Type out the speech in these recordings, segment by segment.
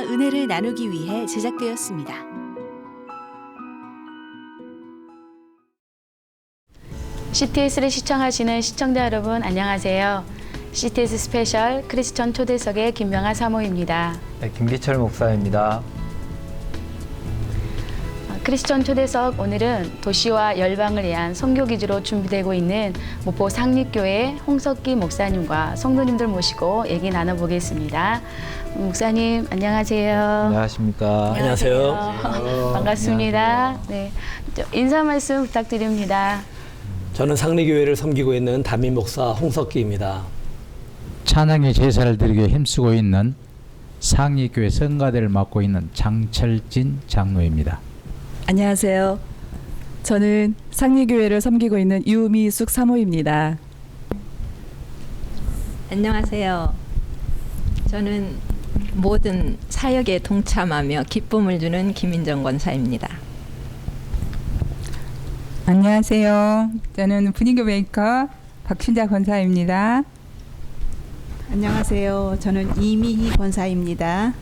말씀과 은혜를 나누기 위해 제작되었습니다. CTS를 시청하시는 시청자 여러분 안녕하세요. CTS 스페셜 크리스천 초대석의 김명아 사모입니다. 네, 김기철 목사입니다. 크리스천 초대석 오늘은 도시와 열방을 위한 선교 기지로 준비되고 있는 목포 상립교회 홍석기 목사님과 성도님들 모시고 얘기 나눠보겠습니다. 목사님 안녕하세요. 안녕하십니까. 안녕하세요. 반갑습니다. 네, 인사 말씀 부탁드립니다. 저는 상리교회를 섬기고 있는 담임 목사 홍석기입니다. 찬양의 제사를 드리기 힘쓰고 있는 상리교회 성가대를 맡고 있는 장철진 장로입니다. 안녕하세요. 저는 상리교회를 섬기고 있는 유미숙 사모입니다. 안녕하세요. 저는 모든 사역에 동참하며 기쁨을 주는 김인정 권사입니다. 안녕하세요. 저는 분위기 메이커 박춘자 권사입니다. 안녕하세요. 저는 이미희 권사입니다.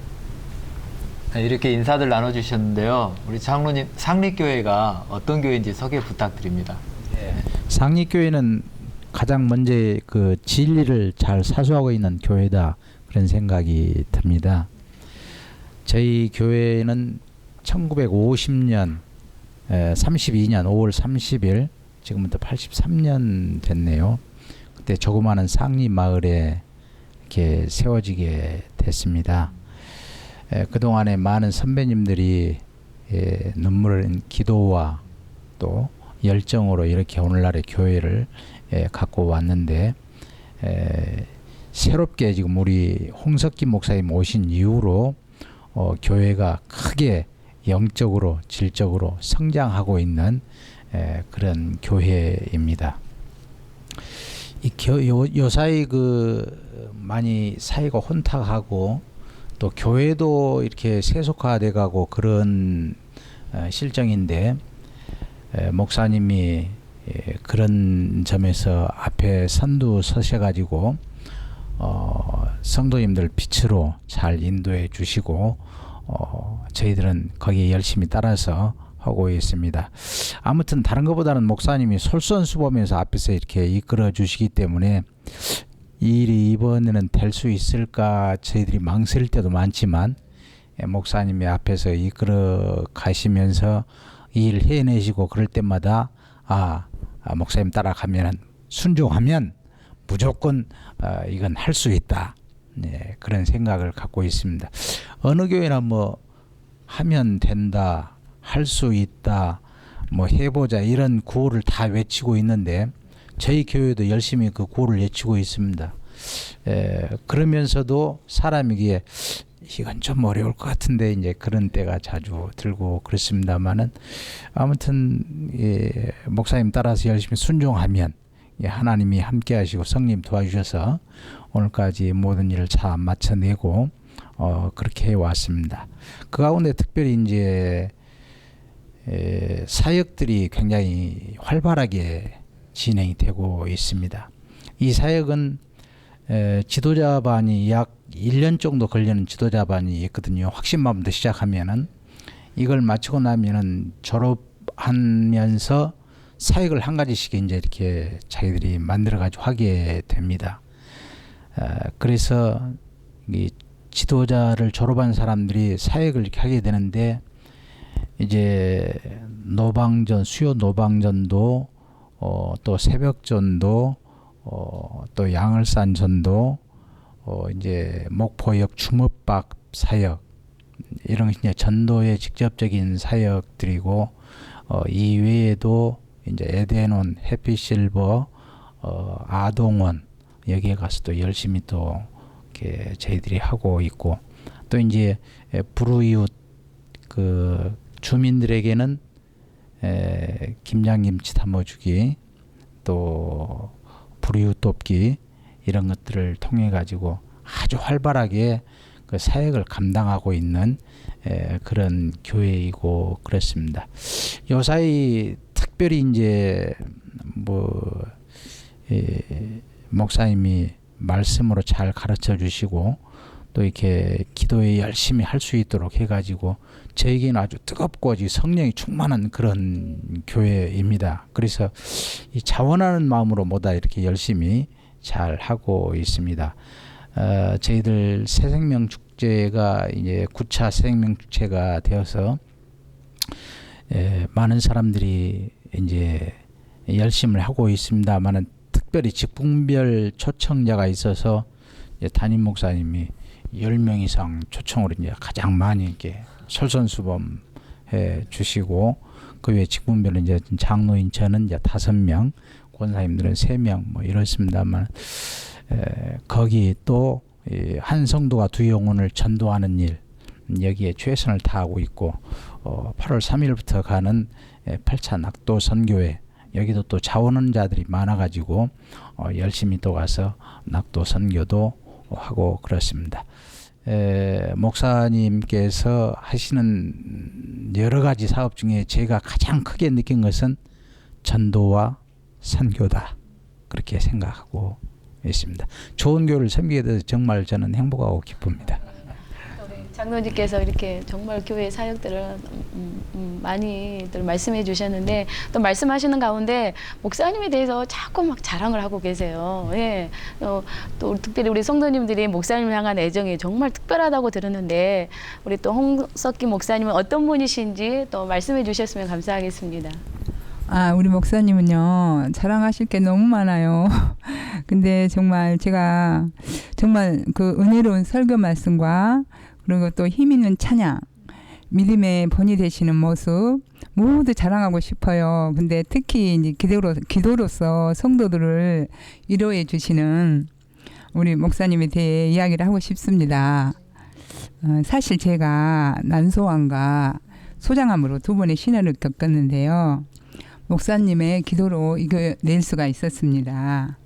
네, 이렇게 인사들 나눠주셨는데요. 우리 장로님, 상립교회가 어떤 교회인지 소개 부탁드립니다. 상립교회는 가장 먼저 그 진리를 잘 사수하고 있는 교회다, 그런 생각이 듭니다. 저희 교회는 1950년 32년 5월 30일, 지금부터 83년 됐네요. 그때 조그마한 상리 마을에 이렇게 세워지게 됐습니다. 그동안에 많은 선배님들이 눈물, 기도와 또 열정으로 이렇게 오늘날의 교회를 갖고 왔는데, 새롭게 지금 우리 홍석기 목사님 오신 이후로 교회가 크게 영적으로 질적으로 성장하고 있는 그런 교회입니다. 요사이 많이 사이가 혼탁하고 또 교회도 이렇게 세속화돼 가고 그런 실정인데, 목사님이 그런 점에서 앞에 선두 서셔 가지고 성도님들 빛으로 잘 인도해 주시고 저희들은 거기에 열심히 따라서 하고 있습니다. 아무튼 다른 것보다는 목사님이 솔선수범해서 앞에서 이렇게 이끌어 주시기 때문에 이 일이 이번에는 될 수 있을까 저희들이 망설일 때도 많지만, 목사님이 앞에서 이끌어 가시면서 이 일 해내시고 그럴 때마다 목사님 따라가면, 순종하면 무조건 이건 할 수 있다, 그런 생각을 갖고 있습니다. 어느 교회나 하면 된다, 할 수 있다, 해보자, 이런 구호를 다 외치고 있는데 저희 교회도 열심히 그 구호를 외치고 있습니다. 그러면서도 사람이기에 이건 좀 어려울 것 같은데 이제 그런 때가 자주 들고 그렇습니다만은, 아무튼 목사님 따라서 열심히 순종하면 하나님이 함께 하시고 성님 도와주셔서 오늘까지 모든 일을 잘 마쳐내고 그렇게 해왔습니다. 그 가운데 특별히 이제 사역들이 굉장히 활발하게 진행이 되고 있습니다. 이 사역은 지도자반이 약 1년 정도 걸리는 지도자반이 있거든요. 확신마음부터 시작하면은 이걸 마치고 나면은 졸업하면서 사역을 한 가지씩 이제 이렇게 자기들이 만들어가지고 하게 됩니다. 그래서 이 지도자를 졸업한 사람들이 사역을 이렇게 하게 되는데, 이제 노방전, 수요 노방전도 또 새벽전도 또 양을산전도 이제 목포역 주먹밥 사역, 이런 이제 전도의 직접적인 사역들이고, 이 외에도 이제 에덴원, 해피실버, 아동원, 여기에 가서 또 열심히 또 이렇게 저희들이 하고 있고, 또 이제 불우이웃 그 주민들에게는 김장김치 담아주기, 또 불이웃 돕기, 이런 것들을 통해 가지고 아주 활발하게 그 사역을 감당하고 있는 그런 교회이고 그렇습니다. 요사이 특별히 이제 목사님이 말씀으로 잘 가르쳐 주시고 또 이렇게 기도에 열심히 할 수 있도록 해가지고 저에게는 아주 뜨겁고 성령이 충만한 그런 교회입니다. 그래서 이 자원하는 마음으로 뭐다 이렇게 열심히 잘 하고 있습니다. 저희들 새생명 축제가 이제 9차 새생명 축제가 되어서 많은 사람들이 이제 열심을 하고 있습니다만은 특별히 직분별 초청자가 있어서 담임 목사님이 10명 이상 초청으로 이제 가장 많이 이렇게 솔선수범해 주시고 그 외에 직분별로 이제 장로인 저는 이제 5명, 권사님들은 3명 뭐 이렇습니다만 거기 또 한 성도가 두 영혼을 전도하는 일 여기에 최선을 다하고 있고 8월 3일부터 가는 8차 낙도 선교회 여기도 또 자원하는 자들이 많아가지고 열심히 또 가서 낙도 선교도 하고 그렇습니다. 목사님께서 하시는 여러 가지 사업 중에 제가 가장 크게 느낀 것은 전도와 선교다 그렇게 생각하고 있습니다. 좋은 교회를 섬기게 돼서 정말 저는 행복하고 기쁩니다. 장로님께서 이렇게 정말 교회 사역들을 많이들 말씀해 주셨는데 또 말씀하시는 가운데 목사님에 대해서 자꾸 막 자랑을 하고 계세요. 예. 또 특별히 우리 성도님들이 목사님을 향한 애정이 정말 특별하다고 들었는데 우리 또 홍석기 목사님은 어떤 분이신지 또 말씀해 주셨으면 감사하겠습니다. 우리 목사님은요, 자랑하실 게 너무 많아요. 근데 정말 제가 정말 그 은혜로운 설교 말씀과 그리고 또 힘 있는 찬양, 믿음의 본이 되시는 모습 모두 자랑하고 싶어요. 근데 특히 이제 기도로서 성도들을 위로해 주시는 우리 목사님에 대해 이야기를 하고 싶습니다. 사실 제가 난소암과 소장암으로 2번의 신화를 겪었는데요. 목사님의 기도로 이겨낼 수가 있었습니다.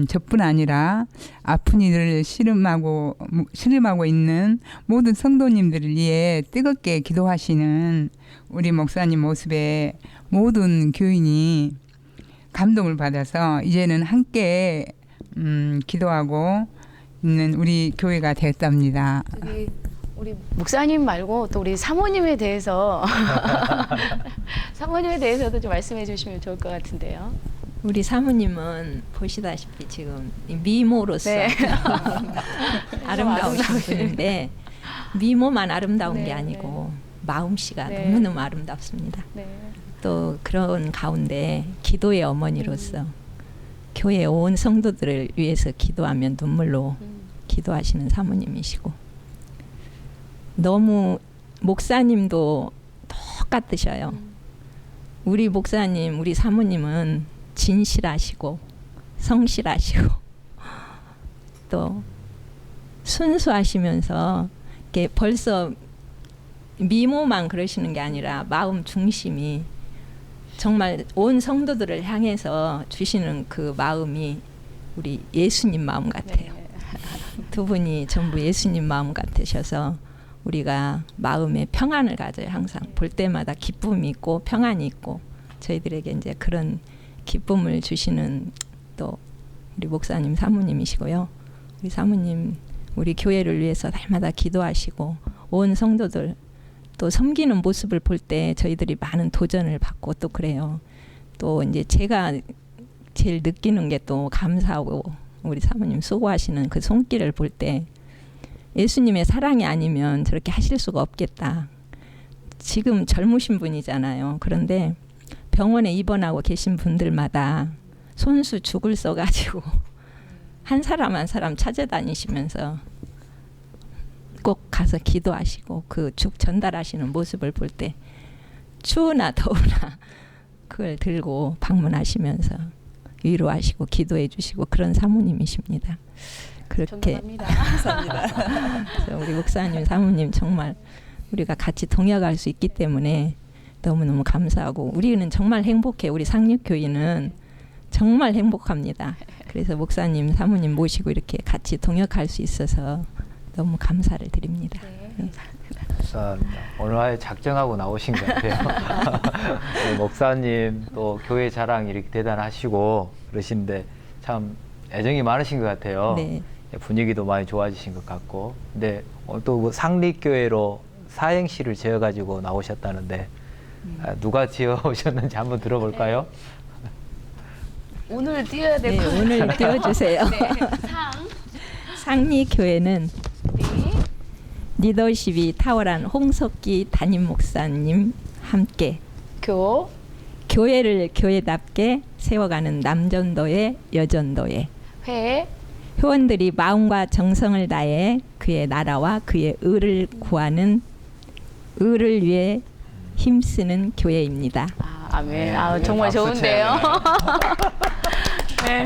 저뿐 아니라 아픈 이들을 씨름하고 있는 모든 성도님들을 위해 뜨겁게 기도하시는 우리 목사님 모습에 모든 교인이 감동을 받아서 이제는 함께 기도하고 있는 우리 교회가 되었답니다. 우리 목사님 말고 또 우리 사모님에 대해서 사모님에 대해서도 좀 말씀해 주시면 좋을 것 같은데요. 우리 사모님은 보시다시피 지금 미모로서 네. 아름다우신 분인데 미모만 아름다운 네, 게 아니고 마음씨가 네. 너무너무 아름답습니다. 네. 또 그런 가운데 기도의 어머니로서 교회 온 성도들을 위해서 기도하면 눈물로 기도하시는 사모님이시고 너무 목사님도 똑같으셔요. 우리 목사님, 우리 사모님은 진실하시고 성실하시고 또 순수하시면서 이렇게 벌써 미모만 그러시는 게 아니라 마음 중심이 정말 온 성도들을 향해서 주시는 그 마음이 우리 예수님 마음 같아요. 두 분이 전부 예수님 마음 같으셔서 우리가 마음에 평안을 가져요. 항상 볼 때마다 기쁨이 있고 평안이 있고 저희들에게 이제 그런 기쁨을 주시는 또 우리 목사님 사모님이시고요. 우리 사모님 우리 교회를 위해서 날마다 기도하시고 온 성도들 또 섬기는 모습을 볼 때 저희들이 많은 도전을 받고 또 그래요. 또 이제 제가 제일 느끼는 게 또 감사하고 우리 사모님 수고하시는 그 손길을 볼 때 예수님의 사랑이 아니면 저렇게 하실 수가 없겠다. 지금 젊으신 분이잖아요. 그런데 병원에 입원하고 계신 분들마다 손수 죽을 써가지고 한 사람 한 사람 찾아다니시면서 꼭 가서 기도하시고 그 죽 전달하시는 모습을 볼 때 추우나 더우나 그걸 들고 방문하시면서 위로하시고 기도해 주시고 그런 사모님이십니다. 그렇게 감사합니다. 우리 목사님 사모님 정말 우리가 같이 동역할 수 있기 때문에 너무너무 감사하고 우리는 정말 행복해. 우리 상륙교인은 정말 행복합니다. 그래서 목사님 사모님 모시고 이렇게 같이 동역할 수 있어서 너무 감사를 드립니다. 네. 감사합니다. 오늘 아예 작정하고 나오신 것 같아요. 목사님 또 교회 자랑 이렇게 대단하시고 그러신데 참 애정이 많으신 것 같아요. 네. 분위기도 많이 좋아지신 것 같고, 근데 또 상립교회로 사행시를 지어가지고 나오셨다는데 누가 지어오셨는지 한번 들어볼까요? 오늘 띄워야 될 네, 것 같아요. 오늘 띄워주세요. 네. 상리교회는 네. 리더십이 탁월한 홍석기 담임 목사님 함께 교회를 교회답게 세워가는 남전도회 여전도회 회. 회원들이 마음과 정성을 다해 그의 나라와 그의 의를 구하는 의를 위해 힘쓰는 교회입니다. 아멘. 정말 좋은데요. 네.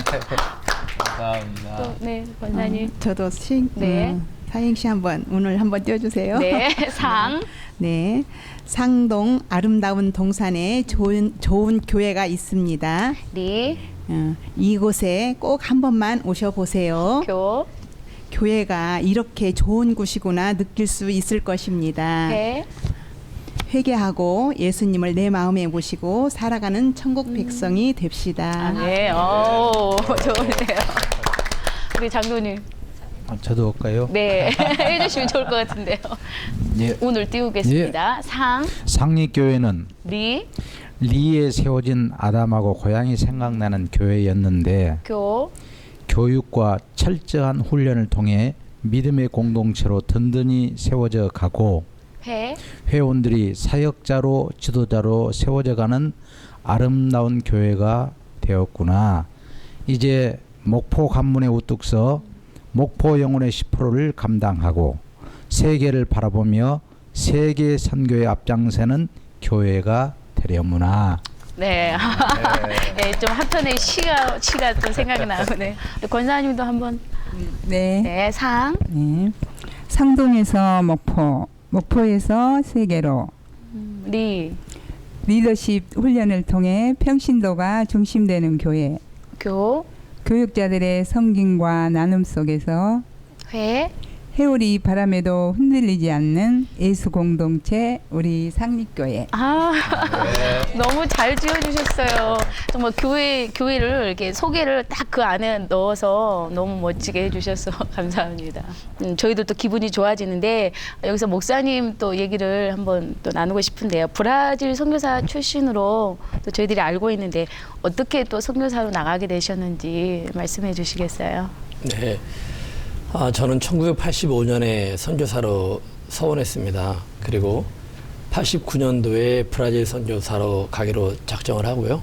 감사합니다. 또, 네, 권사님. 저도 네. 사행시 오늘 한번 띄워주세요. 네, 상. 네, 상동 아름다운 동산에 좋은 교회가 있습니다. 리. 이곳에 꼭 한 번만 오셔보세요. 교회가 이렇게 좋은 곳이구나 느낄 수 있을 것입니다. 회개하고 예수님을 내 마음에 모시고 살아가는 천국 백성이 됩시다. 네, 좋은데요. 우리 장로님. 저도 할까요? 네, 해주시면 좋을 것 같은데요. 예. 오늘 띄우겠습니다. 상립교회는 리에 세워진 아담하고 고향이 생각나는 교회였는데 교육과 철저한 훈련을 통해 믿음의 공동체로 든든히 세워져 가고 회원들이 사역자로 지도자로 세워져가는 아름다운 교회가 되었구나. 이제 목포 관문에 우뚝 서 목포 영혼의 10%를 감당하고 세계를 바라보며 세계 선교에 앞장서는 교회가 되려무나. 네, 네, 좀 한편의 시가 좀 생각이 나네. 권사님도 한번. 네. 네, 네. 상동에서 목포에서 세계로. 리더십 훈련을 통해 평신도가 중심되는 교회. 교육자들의 섬김과 나눔 속에서 회오리 바람에도 흔들리지 않는 예수 공동체 우리 상립교회. 너무 잘 지어주셨어요. 정말 교회를 이렇게 소개를 딱 그 안에 넣어서 너무 멋지게 해주셔서 감사합니다. 저희도 또 기분이 좋아지는데 여기서 목사님 또 얘기를 한번 또 나누고 싶은데요. 브라질 선교사 출신으로 또 저희들이 알고 있는데 어떻게 또 선교사로 나가게 되셨는지 말씀해 주시겠어요? 네. 저는 1985년에 선교사로 서원했습니다. 그리고 89년도에 브라질 선교사로 가기로 작정을 하고요.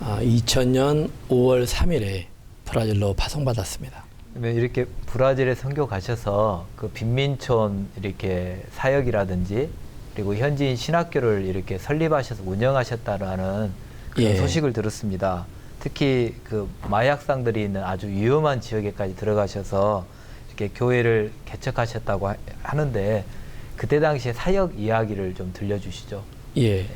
2000년 5월 3일에 브라질로 파송받았습니다. 이렇게 브라질에 선교 가셔서 그 빈민촌 이렇게 사역이라든지 그리고 현지인 신학교를 이렇게 설립하셔서 운영하셨다라는 그런 소식을 들었습니다. 특히 그 마약상들이 있는 아주 위험한 지역에까지 들어가셔서 이렇게 교회를 개척하셨다고 하는데 그때 당시에 사역 이야기를 좀 들려주시죠. 예,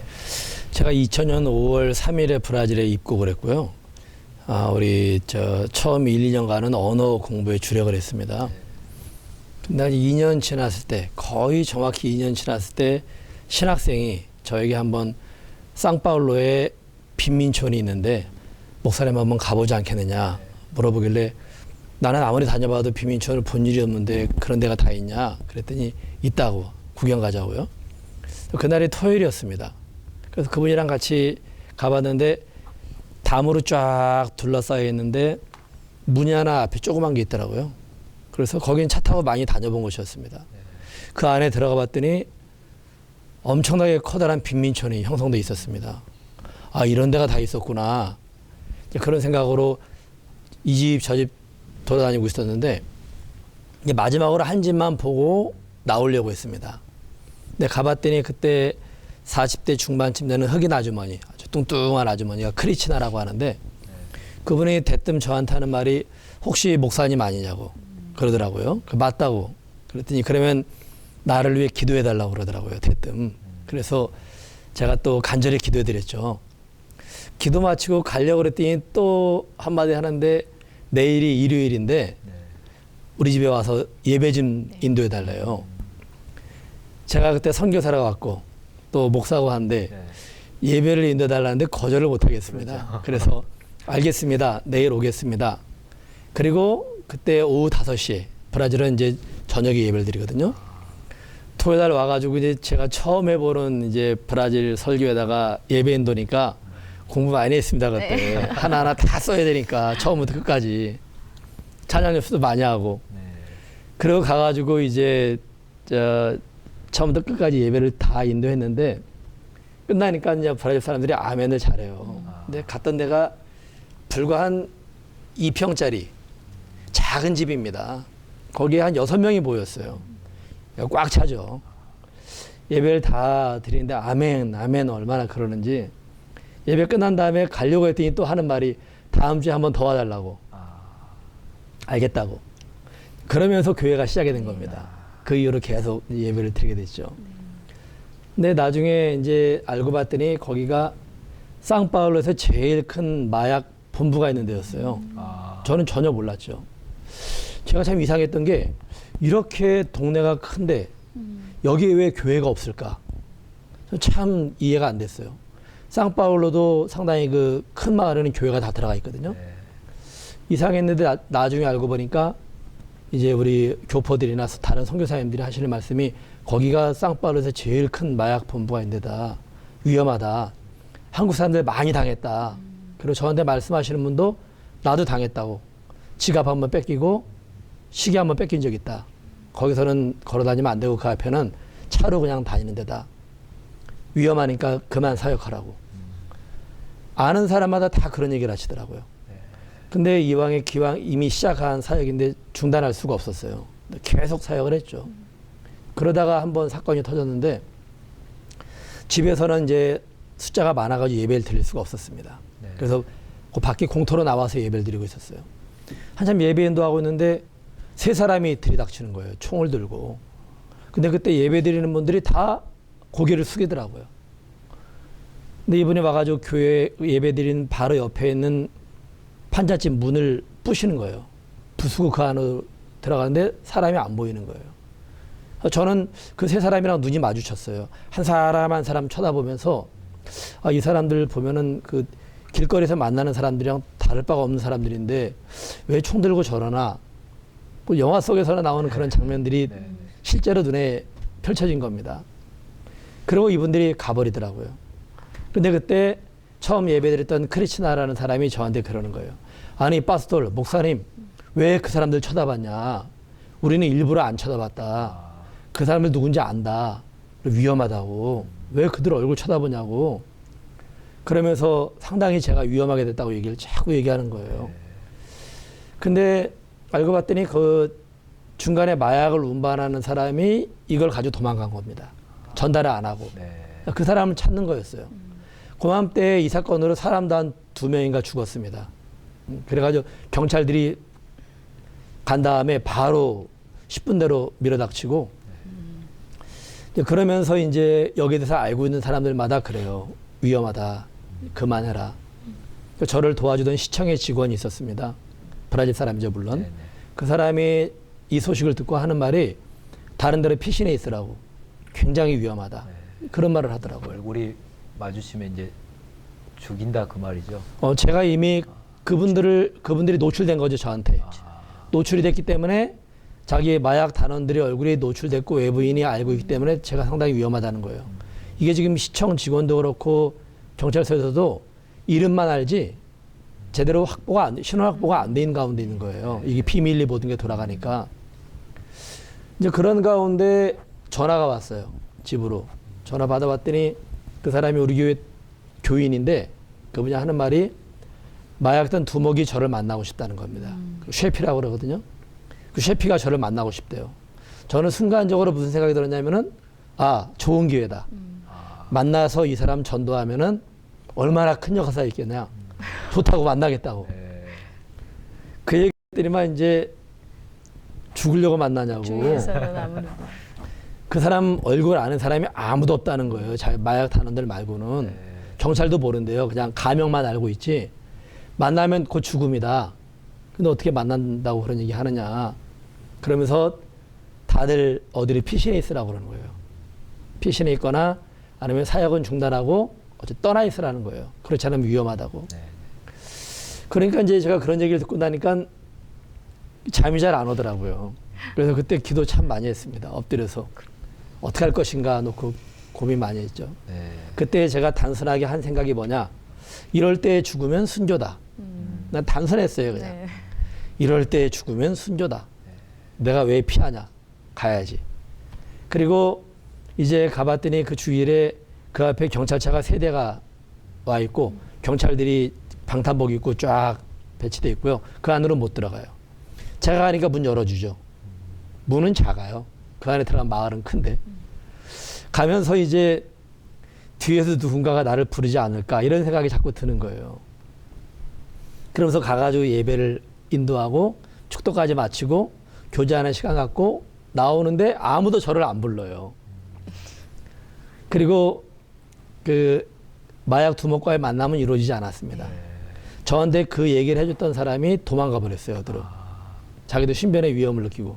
제가 2000년 5월 3일에 브라질에 입국을 했고요. 우리 처음 1, 2년간은 언어 공부에 주력을 했습니다. 근데 2년 지났을 때, 거의 정확히 2년 지났을 때 신학생이 저에게 한번 상파울로에 빈민촌이 있는데 목사님 한번 가보지 않겠느냐 물어보길래 나는 아무리 다녀봐도 빈민촌을 본 일이 없는데 그런 데가 다 있냐 그랬더니 있다고 구경 가자고요. 그날이 토요일이었습니다. 그래서 그분이랑 같이 가봤는데 담으로 쫙 둘러싸여 있는데 문이 하나 앞에 조그만 게 있더라고요. 그래서 거긴 차 타고 많이 다녀본 곳이었습니다. 그 안에 들어가 봤더니 엄청나게 커다란 빈민촌이 형성돼 있었습니다. 이런 데가 다 있었구나. 그런 생각으로 이 집 저 집 돌아다니고 있었는데 이제 마지막으로 한 집만 보고 나오려고 했습니다. 근데 가봤더니 그때 40대 중반쯤 되는 흑인 아주머니, 아주 뚱뚱한 아주머니가 크리치나라고 하는데 그분이 대뜸 저한테 하는 말이 혹시 목사님 아니냐고 그러더라고요. 맞다고. 그랬더니 그러면 나를 위해 기도해달라고 그러더라고요. 대뜸. 그래서 제가 또 간절히 기도해드렸죠. 기도 마치고 가려고 그랬더니 또 한마디 하는데 내일이 일요일인데 우리 집에 와서 예배 좀 인도해달래요. 제가 그때 선교사라고 왔고 또 목사고 한데 예배를 인도해달라는데 거절을 못하겠습니다. 그래서 알겠습니다. 내일 오겠습니다. 그리고 그때 오후 5시에 브라질은 이제 저녁에 예배를 드리거든요. 토요일 날 와가지고 이제 제가 처음 해보는 이제 브라질 설교에다가 예배 인도니까 공부 많이 했습니다. 그때 하나하나 다 써야 되니까 처음부터 끝까지 찬양 연습도 많이 하고 그러고 가가지고 이제 처음부터 끝까지 예배를 다 인도했는데 끝나니까 이제 브라질 사람들이 아멘을 잘해요. 근데 갔던 데가 불과 한 2평짜리 작은 집입니다. 거기에 한 6명이 모였어요. 꽉 차죠. 예배를 다 드리는데 아멘, 아멘 얼마나 그러는지 예배 끝난 다음에 가려고 했더니 또 하는 말이 다음 주에 한번 더 와달라고. 알겠다고. 그러면서 교회가 시작이 된 겁니다. 그 이후로 계속 예배를 드리게 됐죠. 근데 나중에 이제 알고 봤더니 거기가 상파울루에서 제일 큰 마약 본부가 있는 데였어요. 저는 전혀 몰랐죠. 제가 참 이상했던 게 이렇게 동네가 큰데 여기에 왜 교회가 없을까? 참 이해가 안 됐어요. 상파울루도 상당히 그 큰 마을에는 교회가 다 들어가 있거든요. 이상했는데 나중에 알고 보니까 이제 우리 교포들이나 다른 선교사님들이 하시는 말씀이 거기가 상파울루에서 제일 큰 마약 본부가 있는 데다. 위험하다. 한국 사람들 많이 당했다. 그리고 저한테 말씀하시는 분도 나도 당했다고. 지갑 한번 뺏기고 시계 한번 뺏긴 적 있다. 거기서는 걸어 다니면 안 되고 그 앞에는 차로 그냥 다니는 데다. 위험하니까 그만 사역하라고. 아는 사람마다 다 그런 얘기를 하시더라고요. 근데 이왕에 기왕 이미 시작한 사역인데 중단할 수가 없었어요. 계속 사역을 했죠. 그러다가 한번 사건이 터졌는데 집에서는 이제 숫자가 많아가지고 예배를 드릴 수가 없었습니다. 그래서 그 밖에 공터로 나와서 예배를 드리고 있었어요. 한참 예배 인도하고 있는데 3사람이 들이닥치는 거예요. 총을 들고. 근데 그때 예배 드리는 분들이 다 고개를 숙이더라고요. 근데 이분이 와가지고 교회 예배 드리는 바로 옆에 있는 판잣집 문을 부시는 거예요. 부수고 그 안으로 들어가는데 사람이 안 보이는 거예요. 저는 그 3사람이랑 눈이 마주쳤어요. 한 사람 한 사람 쳐다보면서 이 사람들 보면은 그 길거리에서 만나는 사람들이랑 다를 바가 없는 사람들인데 왜 총 들고 저러나. 그 영화 속에서나 나오는 그런 장면들이 실제로 눈에 펼쳐진 겁니다. 그리고 이분들이 가버리더라고요. 근데 그때 처음 예배드렸던 크리치나라는 사람이 저한테 그러는 거예요. 아니 파스톨 목사님 왜 그 사람들 쳐다봤냐. 우리는 일부러 안 쳐다봤다. 그 사람들 누군지 안다. 위험하다고. 왜 그들 얼굴 쳐다보냐고. 그러면서 상당히 제가 위험하게 됐다고 얘기를 자꾸 얘기하는 거예요. 근데 알고 봤더니 그 중간에 마약을 운반하는 사람이 이걸 가지고 도망간 겁니다. 전달을 안 하고. 그 사람을 찾는 거였어요. 고맘때 이 사건으로 사람도 한 2명인가 죽었습니다. 그래가지고 경찰들이 간 다음에 바로 10분대로 밀어닥치고 그러면서 이제 여기에 대해서 알고 있는 사람들마다 그래요. 위험하다. 그만해라. 저를 도와주던 시청의 직원이 있었습니다. 브라질 사람이죠, 물론. 그 사람이 이 소식을 듣고 하는 말이 다른 데로 피신해 있으라고. 굉장히 위험하다. 그런 말을 하더라고요. 얼굴이 마주치면 이제 죽인다 그 말이죠. 제가 이미 그분들이 노출된 거죠, 저한테. 노출이 됐기 때문에 자기의 마약 단원들의 얼굴이 노출됐고 외부인이 알고 있기 때문에 제가 상당히 위험하다는 거예요. 이게 지금 시청 직원도 그렇고 경찰서에서도 이름만 알지 제대로 신원 확보가 안 돼 있는 가운데 있는 거예요. 이게 비밀리 모든 게 돌아가니까. 이제 그런 가운데 전화가 왔어요. 집으로. 전화 받아봤더니 그 사람이 우리 교회 교인인데 그분이 하는 말이 마약던 두목이 저를 만나고 싶다는 겁니다. 쉐피라고 그러거든요. 그 쉐피가 저를 만나고 싶대요. 저는 순간적으로 무슨 생각이 들었냐면은 좋은 기회다. 만나서 이 사람 전도하면은 얼마나 큰 역사가 있겠냐. 좋다고 만나겠다고. 그 얘기 했더니만 이제 죽으려고 만나냐고. 그 사람 얼굴 아는 사람이 아무도 없다는 거예요. 마약 단원들 말고는. 경찰도 모른대요. 그냥 가명만 알고 있지. 만나면 곧 죽음이다. 근데 어떻게 만난다고 그런 얘기 하느냐. 그러면서 다들 어디를 피신해 있으라고 그러는 거예요. 피신해 있거나 아니면 사역은 중단하고 어쨌든 떠나 있으라는 거예요. 그렇지 않으면 위험하다고. 그러니까 이제 제가 그런 얘기를 듣고 나니까 잠이 잘 안 오더라고요. 그래서 그때 기도 참 많이 했습니다. 엎드려서 어떻게 할 것인가 놓고 고민 많이 했죠. 네. 그때 제가 단순하게 한 생각이 뭐냐, 이럴 때 죽으면 순교다. 난 단순했어요. 그냥 네. 이럴 때 죽으면 순교다. 내가 왜 피하냐, 가야지. 그리고 이제 가봤더니 그 주일에 그 앞에 경찰차가 3대가 와 있고 경찰들이 방탄복 입고 쫙 배치돼 있고요. 그 안으로 못 들어가요. 제가 가니까 문 열어주죠. 문은 작아요. 그 안에 들어간 마을은 큰데. 가면서 이제 뒤에서 누군가가 나를 부르지 않을까 이런 생각이 자꾸 드는 거예요. 그러면서 가가지고 예배를 인도하고 축도까지 마치고 교제하는 시간 갖고 나오는데 아무도 저를 안 불러요. 그리고 그 마약 두목과의 만남은 이루어지지 않았습니다. 저한테 그 얘기를 해줬던 사람이 도망가 버렸어요. 어디로. 자기도 신변의 위험을 느끼고.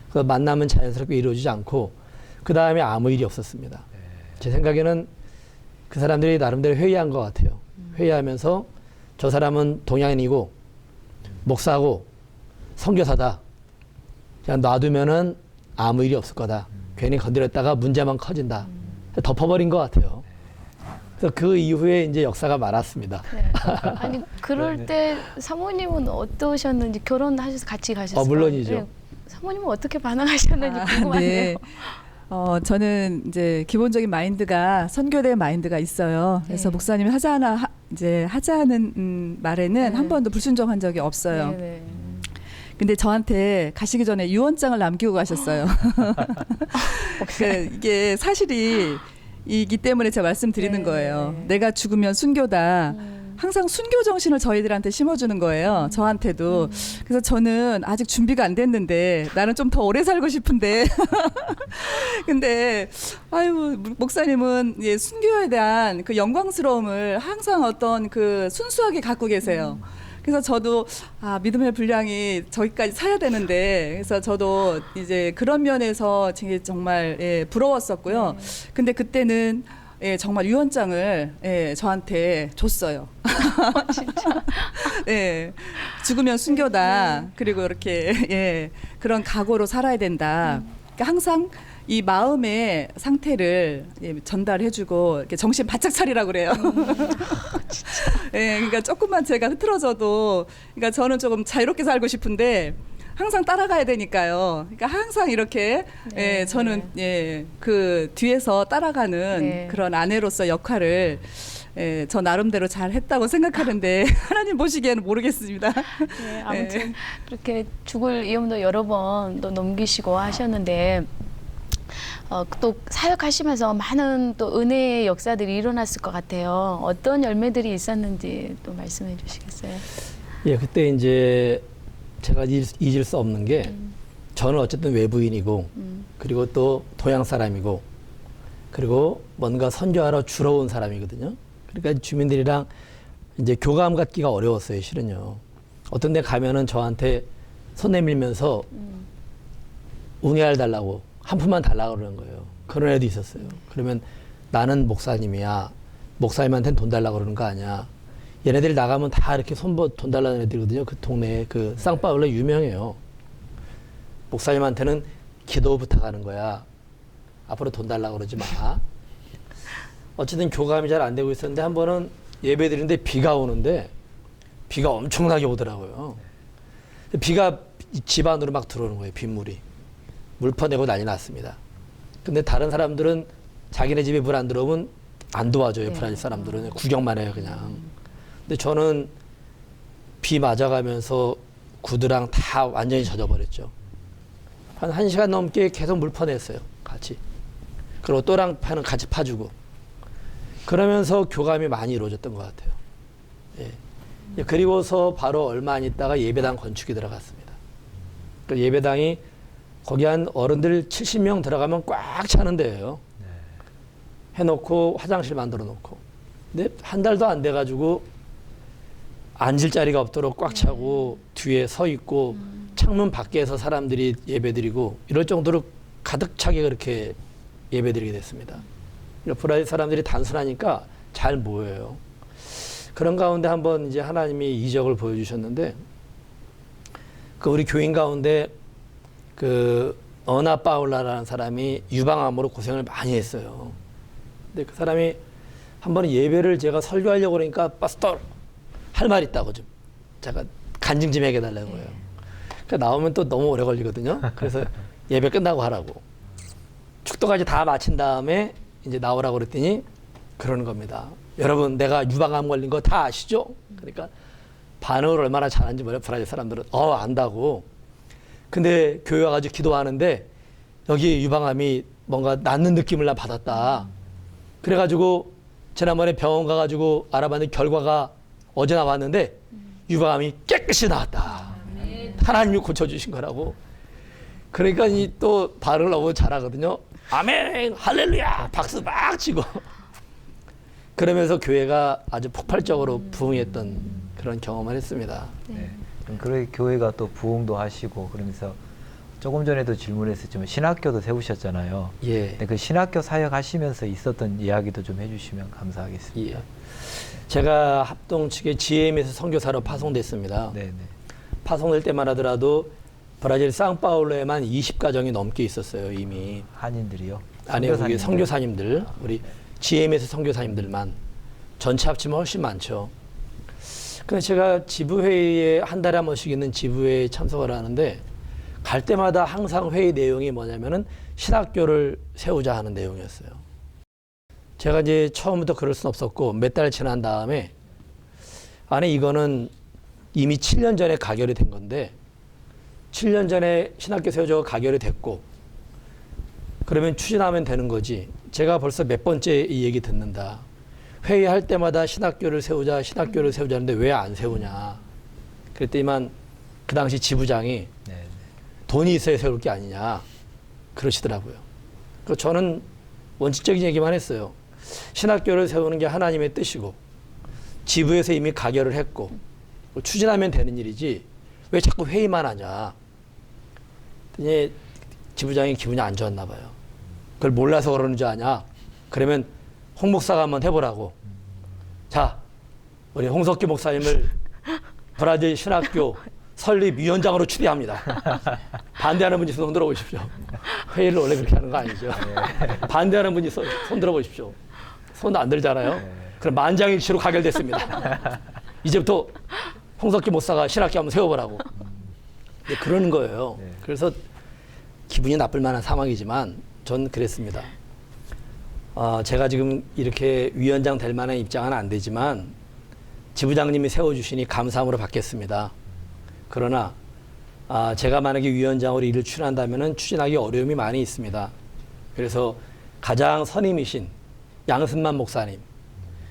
그래서 만남은 자연스럽게 이루어지지 않고 그 다음에 아무 일이 없었습니다. 제 생각에는 그 사람들이 나름대로 회의한 것 같아요. 회의하면서 저 사람은 동양인이고 목사고 선교사다. 그냥 놔두면은 아무 일이 없을 거다. 괜히 건드렸다가 문제만 커진다. 덮어버린 것 같아요. 그래서 그 이후에 이제 역사가 많았습니다. 네. 아니 그럴 때 사모님은 어떠셨는지, 결혼하셔서 같이 가셨어요? 물론이죠. 네. 사모님은 어떻게 반응하셨는지 궁금하네요. 네. 저는 이제 기본적인 마인드가 선교대 마인드가 있어요. 그래서 네. 목사님이 하자는 말에는 네. 한 번도 불순종한 적이 없어요. 네, 네. 근데 저한테 가시기 전에 유언장을 남기고 가셨어요. 이게 사실이기 때문에 제가 말씀드리는 네. 거예요. 내가 죽으면 순교다. 항상 순교 정신을 저희들한테 심어주는 거예요. 저한테도. 그래서 저는 아직 준비가 안 됐는데 나는 좀 더 오래 살고 싶은데. 근데 아유, 목사님은 예, 순교에 대한 그 영광스러움을 항상 어떤 그 순수하게 갖고 계세요. 그래서 저도 믿음의 분량이 저기까지 사야 되는데, 그래서 저도 이제 그런 면에서 정말 예, 부러웠었고요. 근데 그때는 예, 정말 유언장을 예, 저한테 줬어요. 진짜. 예, 죽으면 순교다. 그리고 이렇게 예, 그런 각오로 살아야 된다. 그러니까 항상 이 마음의 상태를 예, 전달해주고 이렇게 정신 바짝 차리라고 그래요. 예, 그러니까 조금만 제가 흐트러져도, 그러니까 저는 조금 자유롭게 살고 싶은데 항상 따라가야 되니까요. 그러니까 항상 이렇게 네, 예, 저는 예, 그 뒤에서 따라가는 네. 그런 아내로서 역할을 예, 저 나름대로 잘 했다고 생각하는데 하나님 보시기에는 모르겠습니다. 네, 아무튼 그렇게 죽을 위험도 여러 번 또 넘기시고 하셨는데, 또 사역하시면서 많은 또 은혜의 역사들이 일어났을 것 같아요. 어떤 열매들이 있었는지 또 말씀해 주시겠어요? 예, 그때 이제 제가 잊을 수 없는 게 저는 어쨌든 외부인이고 그리고 또 동양 사람이고 그리고 뭔가 선교하러 주러 온 사람이거든요. 그러니까 주민들이랑 이제 교감 갖기가 어려웠어요, 실은요. 어떤 데 가면은 저한테 손 내밀면서 웅이알 달라고, 한 푼만 달라고 그러는 거예요. 그런 애도 있었어요. 그러면 나는 목사님이야. 목사님한테는 돈 달라고 그러는 거 아니야. 얘네들이 나가면 다 이렇게 돈 달라는 애들이거든요. 그 동네에 그 쌍파울레 유명해요. 목사님한테는 기도 부탁하는 거야. 앞으로 돈 달라고 그러지 마. 어쨌든 교감이 잘 안 되고 있었는데 한 번은 예배 드리는데 비가 오는데 비가 엄청나게 오더라고요. 비가 집 안으로 막 들어오는 거예요. 빗물이. 물 퍼내고 난리 났습니다. 근데 다른 사람들은 자기네 집에 물 안 들어오면 안 도와줘요. 브라질 사람들은 구경만 해요, 그냥. 근데 저는 비 맞아가면서 구두랑 다 완전히 젖어버렸죠. 한 1시간 넘게 계속 물 퍼냈어요, 같이. 그리고 또랑 파는 같이 파주고. 그러면서 교감이 많이 이루어졌던 것 같아요. 예. 그리고서 바로 얼마 안 있다가 예배당 건축이 들어갔습니다. 그 예배당이 거기 한 어른들 70명 들어가면 꽉 차는 데예요. 해놓고 화장실 만들어 놓고. 근데 한 달도 안 돼가지고 앉을 자리가 없도록 꽉 차고 뒤에 서 있고 창문 밖에서 사람들이 예배드리고 이럴 정도로 가득 차게 그렇게 예배드리게 됐습니다. 브라질 사람들이 단순하니까 잘 모여요. 그런 가운데 한번 이제 하나님이 이적을 보여주셨는데 그 우리 교인 가운데 그 어나 파울라라는 사람이 유방암으로 고생을 많이 했어요. 근데 그 사람이 한 번은 예배를 제가 설교하려고 그러니까 파스tor 할 말 있다고 좀 제가 간증 좀 해달라는 거예요. 그러니까 나오면 또 너무 오래 걸리거든요. 그래서 예배 끝나고 하라고. 축도까지 다 마친 다음에 이제 나오라고 그랬더니 그러는 겁니다. 여러분 내가 유방암 걸린 거 다 아시죠? 그러니까 반응을 얼마나 잘하는지 몰라요. 브라질 사람들은 안다고. 근데 교회 와가지고 기도하는데 여기 유방암이 뭔가 낫는 느낌을 나 받았다. 그래가지고 지난번에 병원 가가지고 알아봤는데 결과가 어제 나왔는데 유방암이 깨끗이 나왔다. 하나님이 고쳐주신 거라고. 그러니까 이 또 발음을 너무 잘하거든요. 아멘, 할렐루야, 박수 막 치고. 그러면서 교회가 아주 폭발적으로 부흥했던 그런 경험을 했습니다. 네. 그런 교회가 또 부흥도 하시고 그러면서 조금 전에도 질문했었지만 신학교도 세우셨잖아요. 예. 근데 그 신학교 사역하시면서 있었던 이야기도 좀 해주시면 감사하겠습니다. 예. 제가 합동 측의 GM에서 선교사로 파송됐습니다. 네네. 파송될 때만 하더라도 브라질 상파울루에만 20가정이 넘게 있었어요, 이미. 한인들이요? 아니요, 그게 선교사님들. 우리 GM에서 선교사님들만. 전체 합치면 훨씬 많죠. 그래서 제가 지부회의에 한 달에 한 번씩 있는 지부회에 참석을 하는데 갈 때마다 항상 회의 내용이 뭐냐면은 신학교를 세우자 하는 내용이었어요. 제가 이제 처음부터 그럴 순 없었고 몇 달 지난 다음에 아니 이거는 이미 7년 전에 가결이 된 건데 7년 전에 신학교 세우자고 가결이 됐고 그러면 추진하면 되는 거지. 제가 벌써 몇 번째 이 얘기 듣는다. 회의할 때마다 신학교를 세우자는데 왜 안 세우냐. 그랬더니만 그 당시 지부장이 돈이 있어야 세울 게 아니냐 그러시더라고요. 그래서 저는 원칙적인 얘기만 했어요. 신학교를 세우는 게 하나님의 뜻이고 지부에서 이미 가결을 했고 추진하면 되는 일이지 왜 자꾸 회의만 하냐. 그랬더니 지부장이 기분이 안 좋았나 봐요. 그걸 몰라서 그러는 줄 아냐. 그러면 홍 목사가 한번 해보라고. 자, 우리 홍석기 목사님을 브라질 신학교 설립위원장으로 추대합니다. 반대하는 분이 손 들어보십시오. 회의를 원래 그렇게 하는 거 아니죠. 반대하는 분이 손 들어보십시오. 손 안 들잖아요. 그럼 만장일치로 가결됐습니다. 이제부터 홍석기 목사가 신학교 한번 세워보라고. 그러는 거예요. 그래서 기분이 나쁠 만한 상황이지만 전 그랬습니다. 제가 지금 이렇게 위원장 될 만한 입장은 안 되지만 지부장님이 세워주시니 감사함으로 받겠습니다. 그러나 제가 만약에 위원장으로 일을 추진한다면 추진하기 어려움이 많이 있습니다. 그래서 가장 선임이신 양승만 목사님,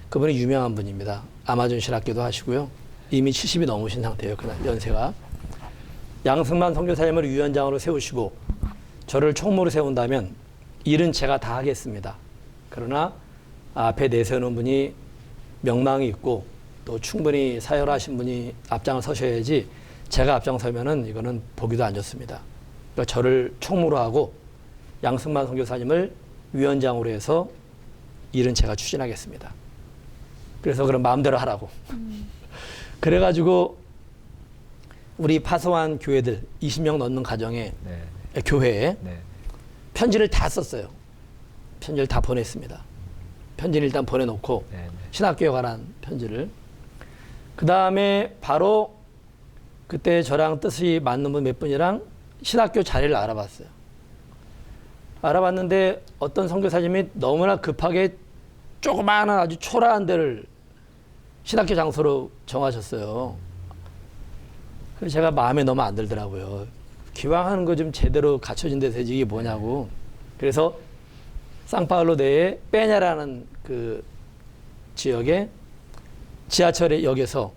그분이 유명한 분입니다. 아마존 신학교도 하시고요. 이미 70이 넘으신 상태예요. 그날 연세가. 양승만 선교사님을 위원장으로 세우시고 저를 총무로 세운다면 일은 제가 다 하겠습니다. 그러나 앞에 내세우는 분이 명망이 있고 또 충분히 사열하신 분이 앞장을 서셔야지 제가 앞장서면은 이거는 보기도 안 좋습니다. 그러니까 저를 총무로 하고 양승만 선교사님을 위원장으로 해서 일은 제가 추진하겠습니다. 그래서 그럼 마음대로 하라고. 그래가지고 우리 파송한 교회들 20명 넘는 가정에 교회에 편지를 다 썼어요. 편지를 다 보냈습니다. 편지를 일단 보내놓고 신학교에 관한 편지를. 그 다음에 바로 그때 저랑 뜻이 맞는 분 몇 분이랑 신학교 자리를 알아봤어요. 알아봤는데 어떤 선교사님이 너무나 급하게 조그마한 아주 초라한 데를 신학교 장소로 정하셨어요. 그래서 제가 마음에 너무 안 들더라고요. 기왕 하는 거 좀 제대로 갖춰진 데서 해야지 이게 뭐냐고. 그래서 상파울루 내에 빼냐라는 그 지역에 지하철역에서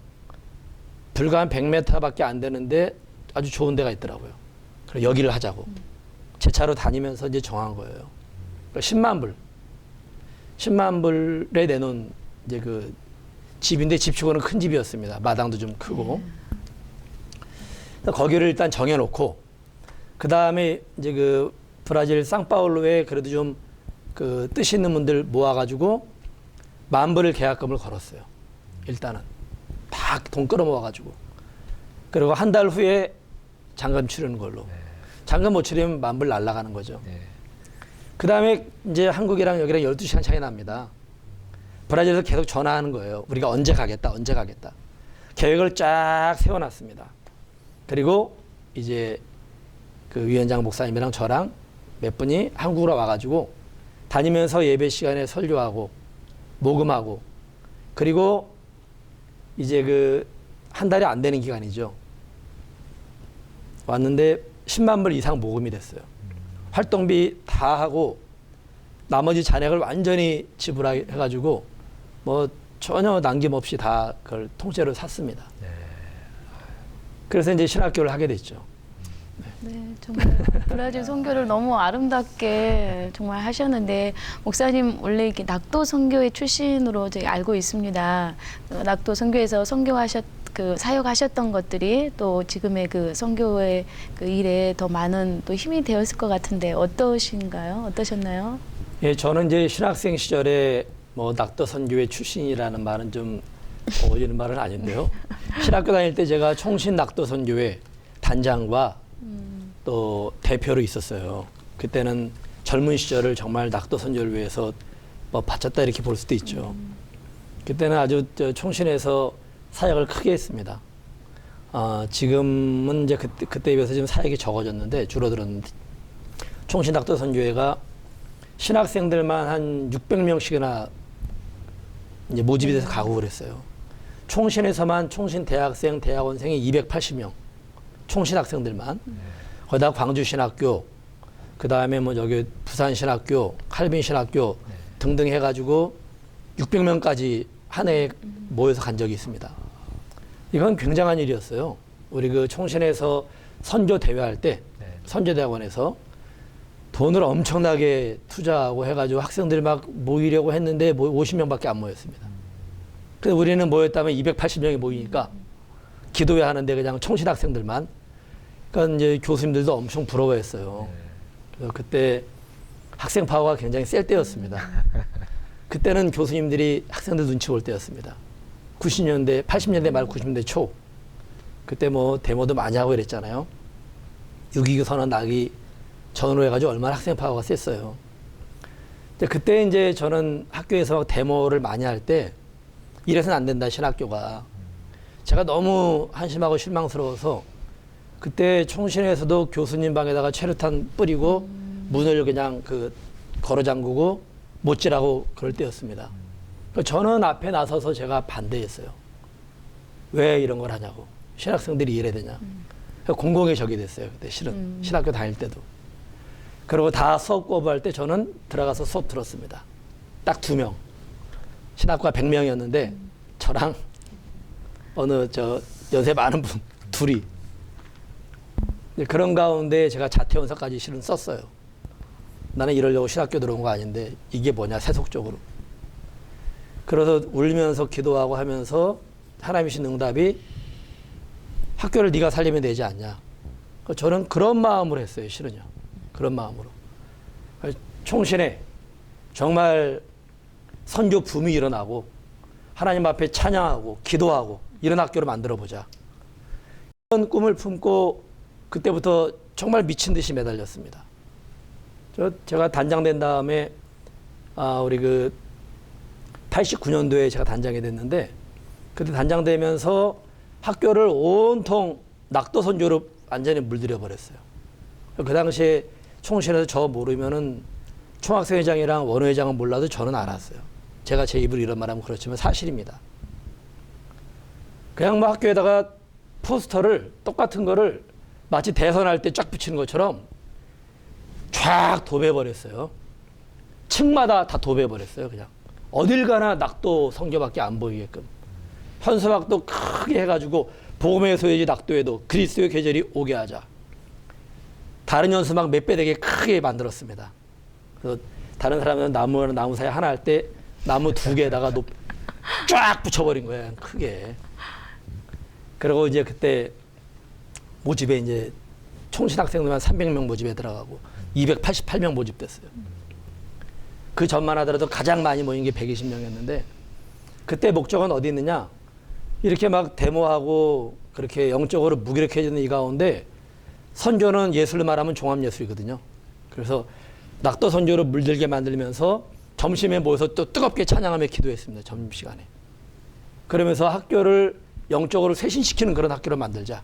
불과 한 100m밖에 안 되는데 아주 좋은 데가 있더라고요. 그래서 여기를 하자고. 제 차로 다니면서 이제 정한 거예요. 그러니까 10만 불에 내놓은 이제 그 집인데 집치고는 큰 집이었습니다. 마당도 좀 크고. 거기를 일단 정해놓고 그 다음에 이제 그 브라질 상파울루에 그래도 좀 그 뜻 있는 분들 모아가지고 10,000불을 계약금을 걸었어요. 일단은 다 돈 끌어모아가지고. 그리고 한 달 후에 잔금 치르는 걸로. 잔금 못 치르면 만불 날아가는 거죠. 네. 그 다음에 이제 한국이랑 여기랑 12시간 차이 납니다. 브라질에서 계속 전화하는 거예요. 우리가 언제 가겠다, 언제 가겠다. 계획을 쫙 세워놨습니다. 그리고 이제 그 위원장 목사님이랑 저랑 몇 분이 한국으로 와가지고 다니면서 예배 시간에 설교하고 모금하고 그리고 이제 그 한 달이 안 되는 기간이죠. 왔는데 10만 불 이상 모금이 됐어요. 활동비 다 하고 나머지 잔액을 완전히 지불해가지고 뭐 전혀 남김없이 다 그걸 통째로 샀습니다. 그래서 이제 신학교를 하게 됐죠. 네, 정말 브라질 선교를 너무 아름답게 정말 하셨는데 목사님 원래 이렇게 낙도 선교의 출신으로 저희 알고 있습니다. 낙도 선교에서 그 사역하셨던 것들이 또 지금의 그 선교의 그 일에 더 많은 또 힘이 되었을 것 같은데 어떠신가요? 어떠셨나요? 예, 저는 이제 신학생 시절에 뭐 낙도 선교회 출신이라는 말은 좀 어울리는 말은 아닌데요. 신학교 다닐 때 제가 총신 낙도 선교회 단장과 또 대표로 있었어요. 그때는 젊은 시절을 정말 낙도 선교를 위해서 뭐 바쳤다 이렇게 볼 수도 있죠. 그때는 아주 총신에서 사역을 크게 했습니다. 지금은 이제 그때에 비해서 지금 사역이 적어졌는데 줄어들었는데 총신 낙도 선교회가 신학생들만 한 600명씩이나 이제 모집이 돼서 가고 그랬어요. 총신에서만 총신 대학생, 대학원생이 280명. 총신 학생들만. 거기다가 광주신학교, 그 다음에 뭐 여기 부산신학교, 칼빈신학교 등등 해가지고 600명까지 한 해에 모여서 간 적이 있습니다. 이건 굉장한 일이었어요. 우리 그 총신에서 선교 대회할 때, 선교대학원에서 돈을 엄청나게 투자하고 해가지고 학생들이 막 모이려고 했는데 50명밖에 안 모였습니다. 그래서 우리는 모였다면 280명이 모이니까 기도회 하는데 그냥 총신 학생들만. 그러니까 이제 교수님들도 엄청 부러워했어요. 그래서 그때 학생 파워가 굉장히 셀 때였습니다. 그때는 교수님들이 학생들 눈치 볼 때였습니다. 90년대, 80년대 말 90년대 초. 그때 뭐 데모도 많이 하고 이랬잖아요. 6.29 선언 나기 전후로 해가지고 얼마나 학생 파워가 셌어요. 그때 이제 저는 학교에서 막 데모를 많이 할 때 이래서는 안 된다, 신학교가. 제가 너무 한심하고 실망스러워서 그때 총신에서도 교수님 방에다가 최루탄 뿌리고 문을 그냥 그 걸어 잠그고 못지라고 그럴 때였습니다. 저는 앞에 나서서 제가 반대했어요. 왜 이런 걸 하냐고. 신학생들이 이래야 되냐. 공공의 적이 됐어요. 그때 실은 신학교 다닐 때도. 그리고 다 수업 거부할 때 저는 들어가서 수업 들었습니다. 딱 2명. 신학교가 100명이었는데 저랑 어느 연세 많은 분 둘이. 그런 가운데 제가 자퇴원서까지 실은 썼어요. 나는 이러려고 신학교 들어온 거 아닌데 이게 뭐냐, 세속적으로. 그래서 울면서 기도하고 하면서 하나님이 주신 응답이 학교를 네가 살리면 되지 않냐. 저는 그런 마음으로 했어요, 실은요. 그런 마음으로. 총신에 정말 선교 붐이 일어나고 하나님 앞에 찬양하고 기도하고 이런 학교를 만들어보자. 이런 꿈을 품고 그때부터 정말 미친 듯이 매달렸습니다. 제가 단장된 다음에 우리 그 89년도에 제가 단장이 됐는데 그때 단장되면서 학교를 온통 낙도 선교로 완전히 물들여 버렸어요. 그 당시에 총신에서 저 모르면은 총학생회장이랑 원회장은 몰라도 저는 알았어요. 제가 제 입으로 이런 말하면 그렇지만 사실입니다. 그냥 뭐 학교에다가 포스터를 똑같은 거를 마치 대선할 때 쫙 붙이는 것처럼 쫙 도배해버렸어요. 층마다 다 도배해버렸어요. 그냥 어딜 가나 낙도 성교밖에 안 보이게끔. 현수막도 크게 해가지고 복음의 소유지 낙도에도 그리스도의 계절이 오게 하자. 다른 현수막 몇 배 되게 크게 만들었습니다. 그래서 다른 사람은 나무 사이 하나 할 때 나무 2개에다가 쫙 붙여버린 거예요. 크게. 그리고 이제 그때 모집에 이제 총신 학생들만 300명 모집에 들어가고 288명 모집됐어요. 그 전만 하더라도 가장 많이 모인 게 120명이었는데 그때 목적은 어디 있느냐? 이렇게 막 데모하고 그렇게 영적으로 무기력해지는 이 가운데 선교는 예술로 말하면 종합예술이거든요. 그래서 낙도 선교로 물들게 만들면서 점심에 모여서 또 뜨겁게 찬양하며 기도했습니다. 점심시간에. 그러면서 학교를 영적으로 쇄신시키는 그런 학교를 만들자.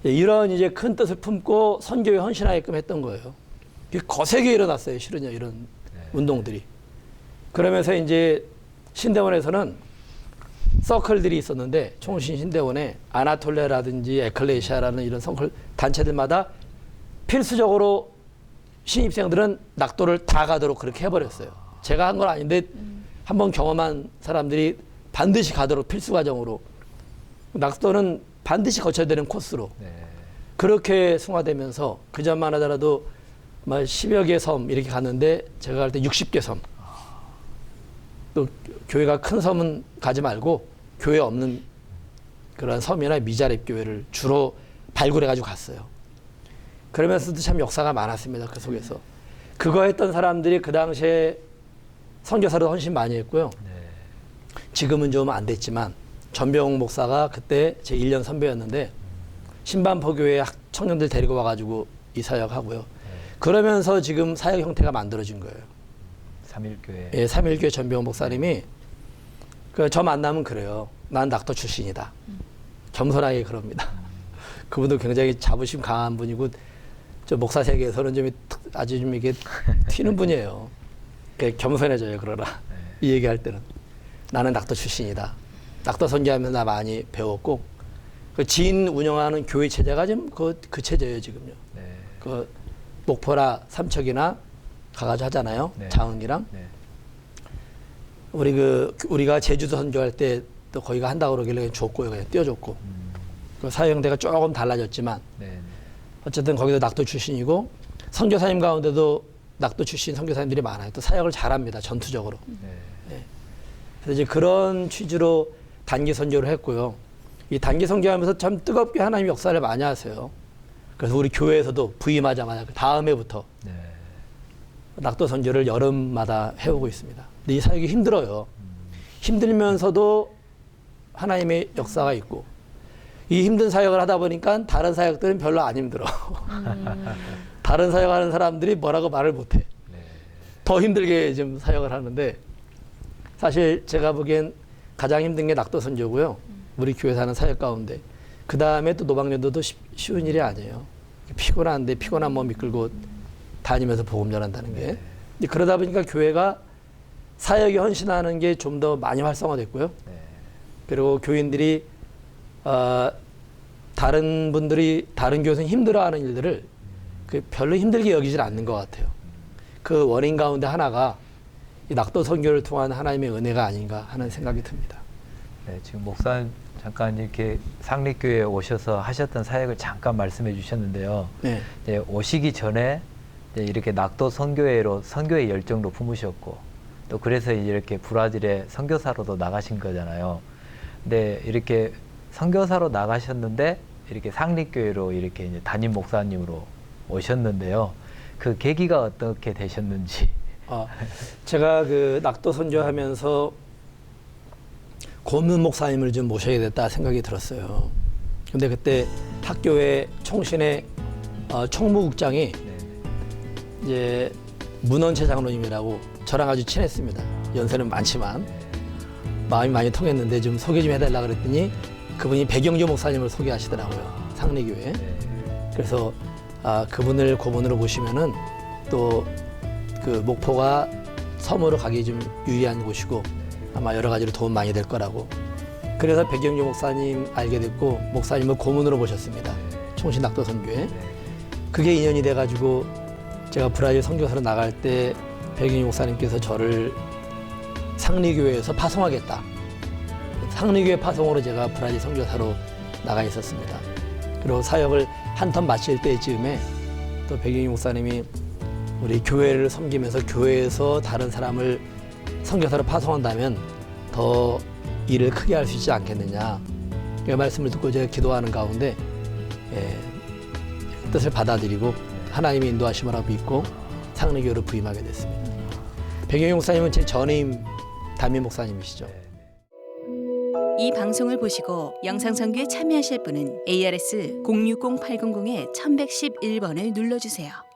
이런 이제 큰 뜻을 품고 선교에 헌신하게끔 했던 거예요. 거세게 일어났어요. 실은요, 이런 운동들이. 그러면서 이제 신대원에서는 서클들이 있었는데, 총신 신대원에 아나톨레라든지 에클레시아라는 이런 서클 단체들마다 필수적으로 신입생들은 낙도를 다 가도록 그렇게 해버렸어요. 제가 한 건 아닌데 한번 경험한 사람들이 반드시 가도록 필수 과정으로, 낙도는 반드시 거쳐야 되는 코스로 그렇게 승화되면서, 그 전만 하더라도 10여 개 섬 이렇게 갔는데 제가 갈 때 60개 섬. 또 교회가 큰 섬은 가지 말고 교회 없는 그런 섬이나 미자립 교회를 주로 발굴해가지고 갔어요. 그러면서도 참 역사가 많았습니다. 그 속에서. 그거 했던 사람들이 그 당시에 선교사로 헌신 많이 했고요. 지금은 좀 안 됐지만 전병욱 목사가 그때 제 1년 선배였는데 신반포교회 청년들 데리고 와가지고 이 사역하고요. 그러면서 지금 사역 형태가 만들어진 거예요. 3.1교회. 예, 3.1교회 전병욱 목사님이 저 만나면 그래요. 난 낙도 출신이다. 겸손하게 그럽니다. 그분도 굉장히 자부심 강한 분이고, 저 목사 세계에서는 좀 아주 좀 이게 튀는 분이에요. 겸손해져요, 그러라. 이 얘기할 때는. 나는 낙도 출신이다. 낙도 선교하면서 나 많이 배웠고, 그 지인 운영하는 교회 체제가 지금 그 체제예요, 지금요. 그 목포나 삼척이나 가가지고 하잖아요. 자은이랑. 우리가 제주도 선교할 때 또 거기가 한다고 그러길래 줬고요. 그냥 띄워줬고. 그 사역대가 조금 달라졌지만 어쨌든 거기도 낙도 출신이고, 선교사님 가운데도 낙도 출신 선교사님들이 많아요. 또 사역을 잘합니다. 전투적으로. 그래서 이제 그런 취지로 단기 선교를 했고요. 이 단기 선교하면서 참 뜨겁게 하나님 역사를 많이 하세요. 그래서 우리 교회에서도 부임하자마자 그 다음 해부터 낙도 선교를 여름마다 해오고 있습니다. 근데 이 사역이 힘들어요. 힘들면서도 하나님의 역사가 있고, 이 힘든 사역을 하다 보니까 다른 사역들은 별로 안 힘들어. 다른 사역하는 사람들이 뭐라고 말을 못해. 더 힘들게 지금 사역을 하는데, 사실 제가 보기엔 가장 힘든 게 낙도 선교고요. 우리 교회 사는 사역 가운데. 그 다음에 또 노방연도도 쉬운 일이 아니에요. 피곤한데 피곤한 몸 이끌고 다니면서 복음 전한다는 게. 그러다 보니까 교회가 사역에 헌신하는 게 좀 더 많이 활성화됐고요. 그리고 교인들이 다른 분들이 다른 교회에서 힘들어하는 일들을 별로 힘들게 여기질 않는 것 같아요. 그 원인 가운데 하나가 이 낙도 선교를 통한 하나님의 은혜가 아닌가 하는 생각이 듭니다. 네, 지금 목사님 잠깐 이렇게 상립교회에 오셔서 하셨던 사역을 잠깐 말씀해 주셨는데요. 이제 오시기 전에 이제 이렇게 낙도 선교회로 선교의 열정도 품으셨고, 또 그래서 이렇게 브라질에 선교사로도 나가신 거잖아요. 근데 이렇게 선교사로 나가셨는데 이렇게 상립교회로 이렇게 이제 담임 목사님으로 오셨는데요. 그 계기가 어떻게 되셨는지. 제가 그 낙도 선교하면서 고문 목사님을 좀 모셔야 됐다 생각이 들었어요. 근데 그때 학교의 총신의 총무국장이 이제 문원채 장로님이라고 저랑 아주 친했습니다. 연세는 많지만 마음이 많이 통했는데 좀 소개 좀 해달라 그랬더니 그분이 백영조 목사님을 소개하시더라고요. 상리교회. 그래서 그분을 고문으로 모시면은 또 그 목포가 섬으로 가기 좀 유리한 곳이고 아마 여러 가지로 도움 많이 될 거라고. 그래서 백영조 목사님 알게 됐고, 목사님을 고문으로 모셨습니다. 총신 낙도 선교회. 그게 인연이 돼가지고 제가 브라질 선교사로 나갈 때 백영조 목사님께서 저를 상리교회에서 파송하겠다. 상리교회 파송으로 제가 브라질 선교사로 나가 있었습니다. 그리고 사역을 한 턴 마칠 때쯤에 또 백영조 목사님이 우리 교회를 섬기면서 교회에서 다른 사람을 선교사로 파송한다면 더 일을 크게 할 수 있지 않겠느냐. 이 말씀을 듣고 제가 기도하는 가운데 뜻을 받아들이고 하나님의 인도하심을 하고 믿고 상리교회로 부임하게 됐습니다. 백영조 목사님은 제 전임 담임 목사님이시죠. 이 방송을 보시고 영상 선교에 참여하실 분은 ARS 060-800-1111번을 눌러주세요.